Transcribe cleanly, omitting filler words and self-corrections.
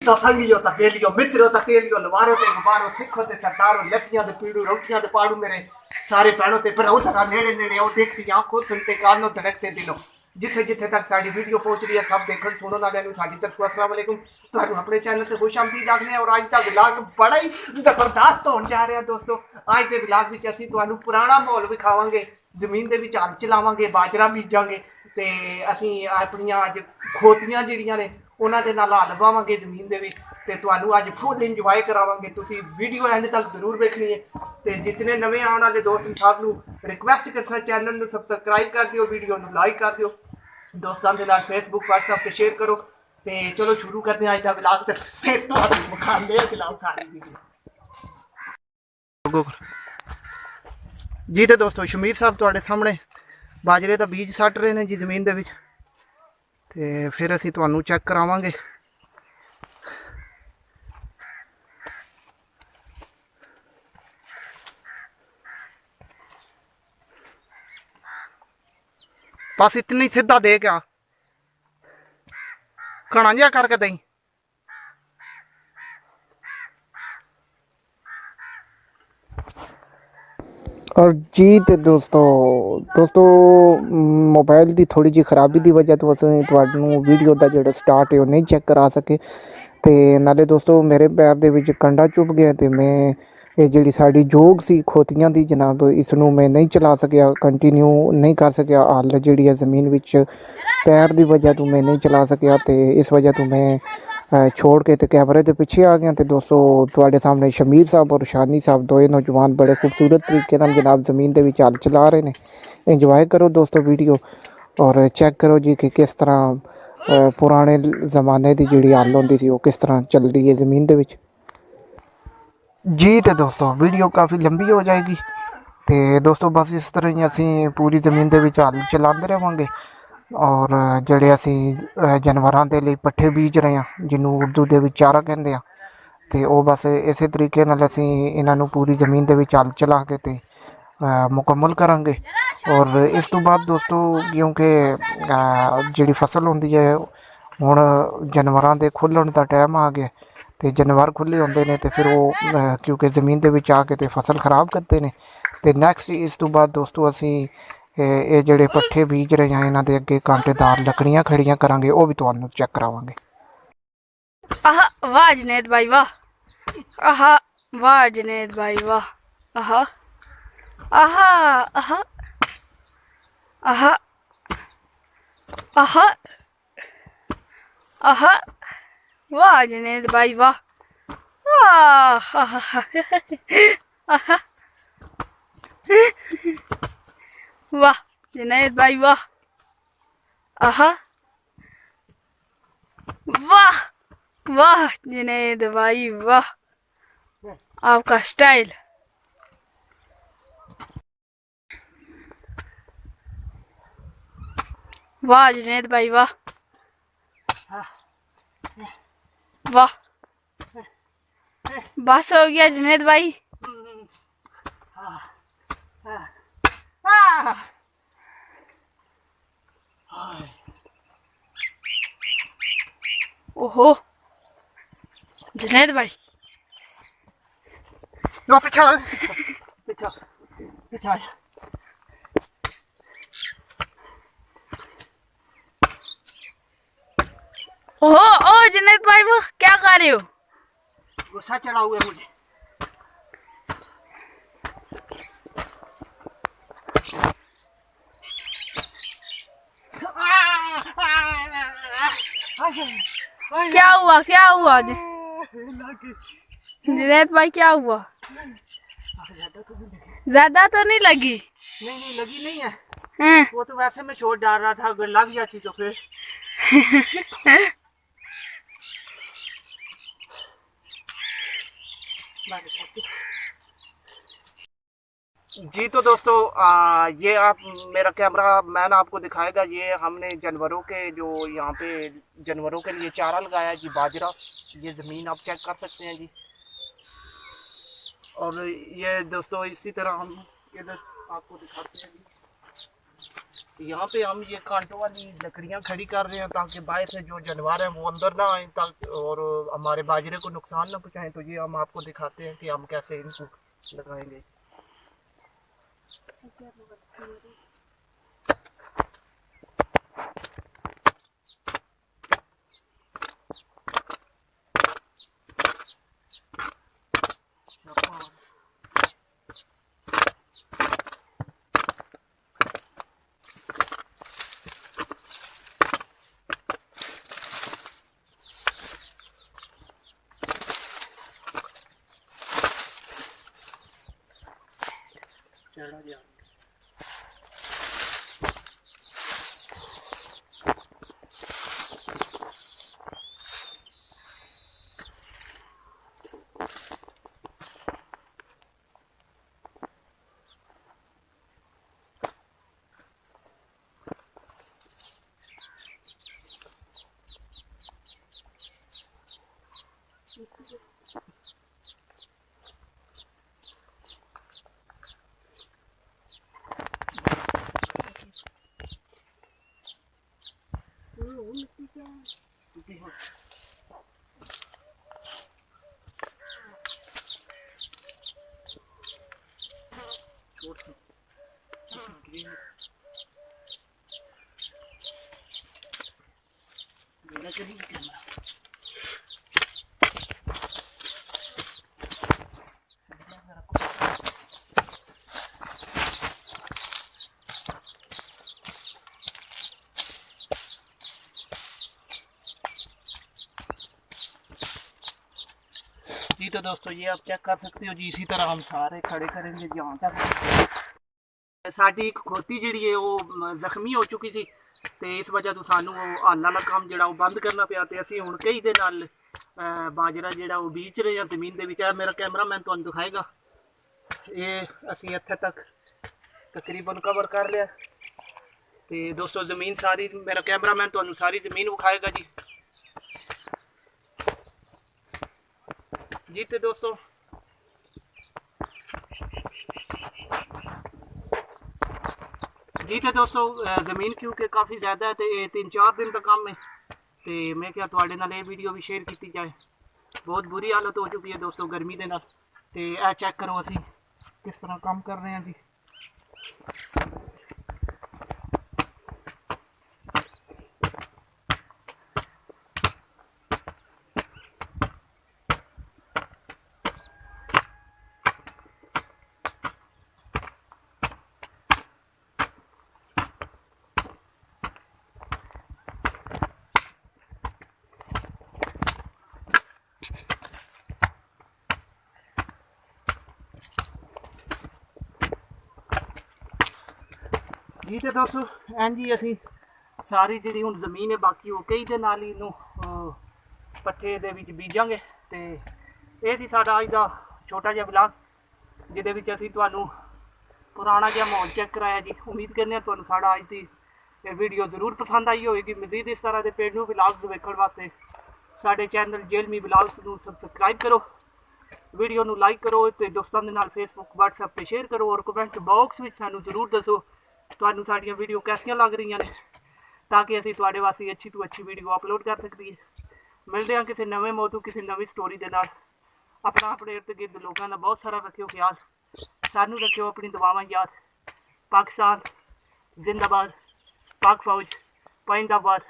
तो संगियो तो बेलियो मित्रों तो तेलियो लवारो ते गुबारो सिखो ते सरदारो लस्सियां ते पीड़ू रोटियां ते पाड़ू मेरे सारे भैनों ते भराओ जरा नेड़े नेड़े आओ देखती आंखों सुनते कानों धड़कते दिलों जिथे जिथे तक साडी वीडियो पहुंच रही है सब देखन सुनन वाले नु साडी तरफ अस्सलाम वालेकुम तुहानू अपने चैनल ते खुशामदीद आखने और आज दा व्लॉग बड़ा ही जबरदस्त होने जा रहा दोस्तों। आज दे व्लॉग विच ਅਸੀਂ ਤੁਹਾਨੂੰ ਪੁਰਾਣਾ ਮਾਹੌਲ ਵਿਖਾਵਾਂਗੇ, ਜ਼ਮੀਨ ਦੇ ਵਿੱਚ ਹੱਲ ਚਲਾਵਾਂਗੇ, ਬਾਜਰਾ ਬੀਜਾਂਗੇ ਤੇ ਅਸੀਂ ਆਪਣੀਆਂ ਅੱਜ ਖੋਤੀਆਂ ਜਿਹੜੀਆਂ ਨੇ ਉਹਨਾਂ ਦੇ ਨਾਲ ਹੱਲ ਵਾਵਾਂਗੇ ਜ਼ਮੀਨ ਦੇ ਵਿੱਚ ਤੇ ਤੁਹਾਨੂੰ ਅੱਜ ਫੁੱਲ ਇੰਜੋਏ ਕਰਾਵਾਂਗੇ। ਤੁਸੀਂ ਵੀਡੀਓ ਐਂਡ ਤੱਕ ਜ਼ਰੂਰ ਵੇਖਣੀ ਹੈ ਤੇ ਜਿਤਨੇ ਨਵੇਂ ਆਉਣ ਵਾਲੇ ਦੋਸਤ ਸਾਹਿਬ ਨੂੰ ਰਿਕਵੈਸਟ ਕਰਨਾ ਚੈਨਲ ਨੂੰ ਸਬਸਕ੍ਰਾਈਬ ਕਰ ਦਿਓ, ਵੀਡੀਓ ਨੂੰ ਲਾਈਕ ਕਰ ਦਿਓ, ਦੋਸਤਾਂ ਦੇ ਨਾਲ ਫੇਸਬੁੱਕ WhatsApp ਤੇ ਸ਼ੇਅਰ ਕਰੋ ਤੇ ਚਲੋ ਸ਼ੁਰੂ ਕਰਦੇ ਹਾਂ ਅੱਜ ਦਾ ਵਲੌਗ ਤੇ ਫਿਰ ਤੁਹਾਨੂੰ ਵਿਖਾਉਂਦੇ ਹਾਂ ਚਲਾਓ ਸਾਰੀ ਵੀਡੀਓ ਜੀ। ਤੇ ਦੋਸਤੋ ਸ਼ਮੀਰ ਸਾਹਿਬ ਤੁਹਾਡੇ ਸਾਹਮਣੇ ਬਾਜਰੇ ਦਾ ਬੀਜ ਸੱਟ ਰਹੇ ਨੇ ਜੀ ਜ਼ਮੀਨ ਦੇ ਵਿੱਚ ਤੇ ਫਿਰ ਅਸੀਂ ਤੁਹਾਨੂੰ ਚੈੱਕ ਕਰਾਵਾਂਗੇ। बस इतनी सीधा दे क्या घना जिहा करके दई। और जी तो दोस्तों मोबाइल की थोड़ी जी खराबी की वजह तो असं तुहानू वीडियो का जो स्टार्ट है वो नहीं चेक करा सके। तो नाले दोस्तों मेरे पैर दे विच कंडा चुभ गया तो मैं ये जी साड़ी जोग सी खोतियां दी जनाब इसनू मैं नहीं चला सकिया, कंटिन्यू नहीं कर सकिया। हल जी ज़मीन विच पैर की वजह तो मैं नहीं चला सकिया तो इस वजह तो मैं छोड़ के तो कैमरे के पीछे आ गया। तो दोस्तों तुहाडे सामने शमीर साहब और शानी साहब दोए नौजवान बड़े खूबसूरत तरीके नाल जनाब ज़मीन के विच हल चला रहे हैं। इंजॉय करो दोस्तों वीडियो और चेक करो जी कि किस तरह पुराने ज़माने की जी हल होंदी सी वो किस तरह चलती है ज़मीन के विच जी। तो दोस्तों वीडियो काफ़ी लंबी हो जाएगी तो दोस्तों बस इस तरह ही असी पूरी ज़मीन के विच हल चलाते रहेंगे और जड़े असी जानवरों के लिए पट्ठे बीज रहे हैं जिन्हों उर्दू के विच चारा कहते हैं तो वो बस इस तरीके नाल असी इन्हों पूरी ज़मीन के विच हल चला के ते मुकम्मल करांगे। और इस तो बाद दोस्तों क्योंकि जी फसल होंदी है हुण जानवरों के खुलण का टाइम आ गया तो जानवर खुले होंगे ने तो फिर वो क्योंकि ज़मीन के विच आके तो फसल खराब करते हैं। तो नैक्सट इस तो बाद दोस्तों असी ये जोड़े पट्ठे बीज रहे हैं इन्हों के अगे कांटेदार लकड़ियाँ खड़ियाँ करांगे वो भी तुहानू चेक करावांगे। आहा वाह जुनैद भाई वाह, आहा वाह जुनैद भाई वाह, आहा आहा आहा आहा आहा आहा वाह जुनैद भाई वाह, वाह आहा आहा वाह जुनैद भाई वाह, आहा वाह वाह जुनैद भाई वाह, आपका स्टाइल वाह जुनैद भाई वाह, वाह बस हो गया जुनैद भाई। ओहो जुनैद भाई लो पीछे पीछे पीछे ओहो ओ जुनैद भाई वो क्या कर रहे हो? गुस्सा चढ़ा हुआ है मुझे। क्या हुआ जुनैद भाई क्या हुआ? ज्यादा तो नहीं लगी? नहीं लगी नहीं है। हैं? वो तो वैसे मैं छोड़ डाल रहा था, अगर लग जाती तो फिर जी। तो दोस्तों ये आप मेरा कैमरा मैन आपको दिखाएगा। ये हमने जानवरों के जो यहाँ पे जानवरों के लिए चारा लगाया है जी, बाजरा। ये ज़मीन आप चेक कर सकते हैं जी। और ये दोस्तों इसी तरह हम इधर आपको दिखाते हैं जी। यहाँ पे हम ये कांटों वाली लकड़ियाँ खड़ी कर रहे हैं ताकि बाहर से जो जानवर हैं वो अंदर ना आए और हमारे बाजरे को नुकसान ना पहुँचाएं। तो ये हम आपको दिखाते हैं कि हम कैसे इनको लगाएंगे। चढ़ा दिया। जी तो दोस्तों ये आप चेक कर सकते हो जी, इसी तरह हम सारे खड़े करेंगे जहाँ तक। साडी एक खोती जिहड़ी है वो ਜ਼ਖਮੀ हो चुकी सी ਤੇ ਇਸ ਵਜ੍ਹਾ ਤੋਂ ਸਾਨੂੰ ਉਹ ਹਾਲ ਵਾਲਾ ਕੰਮ ਜਿਹੜਾ ਉਹ ਬੰਦ ਕਰਨਾ ਪਿਆ ਤੇ ਅਸੀਂ ਹੁਣ ਕਈ ਦੇ ਨਾਲ ਬਾਜਰਾ ਜਿਹੜਾ ਉਹ ਬੀਜ ਰਹੇ ਹਾਂ ਜ਼ਮੀਨ ਦੇ ਵਿੱਚ। ਮੇਰਾ ਕੈਮਰਾਮੈਨ ਤੁਹਾਨੂੰ ਦਿਖਾਏਗਾ। ਇਹ ਅਸੀਂ ਇੱਥੇ ਤੱਕ ਤਕਰੀਬਨ ਕਵਰ ਕਰ ਲਿਆ ਤੇ ਦੋਸਤੋ ਜ਼ਮੀਨ ਸਾਰੀ, ਮੇਰਾ ਕੈਮਰਾਮੈਨ ਤੁਹਾਨੂੰ ਸਾਰੀ ਜ਼ਮੀਨ ਵਿਖਾਏਗਾ ਜੀ। जी तो दोस्तों ज़मीन क्योंकि काफ़ी ज़्यादा है तो ये 3-4 दिन का काम है तो मैं क्या थोड़े नाल वीडियो भी शेयर की जाए। बहुत बुरी हालत हो चुकी है दोस्तों गर्मी के नाल। तो यह चेक करो असी किस तरह काम कर रहे हैं जी। जी तो दोस्तों एन जी असी सारी जी हूँ जमीन है बाकी वो कई दे नाल ही पट्ठे दे विच बीजांगे। तो ये सी साडा अज दा छोटा जिहा ब्लॉग जिहदे विच असी तुहानूं पुराना जिहा माहौल चेक कराया जी। उम्मीद करने हैं तुहानूं साडा अज दी वीडियो जरूर पसंद आई होगी। मजीद इस तरह के पेंडू ब्लॉग्स वेखण वास्ते साडे चैनल जेलमी ब्लॉग्स नूं सबसक्राइब करो, वीडियो नूं लाइक करो तो दोस्तों के नाल फेसबुक व्हाट्सएप पर शेयर करो और कमेंट बॉक्स में सानूं जरूर दसो ਤੁਹਾਨੂੰ ਸਾਡੀਆਂ ਵੀਡੀਓ कैसियां लग रही ने ताकि ਅਸੀਂ ਤੁਹਾਡੇ ਵਾਸਤੇ अच्छी तो अच्छी वीडियो अपलोड कर सकती है। मिलते हैं किसी नवे मौजू किसी नवी स्टोरी के नाल। अपना अपने इर्द गिर्द लोगों का बहुत सारा रखियो ख्याल, सानू रखियो अपनी दुआवां याद। पाकिस्तान जिंदाबाद, पाक फौज पाइंदाबाद,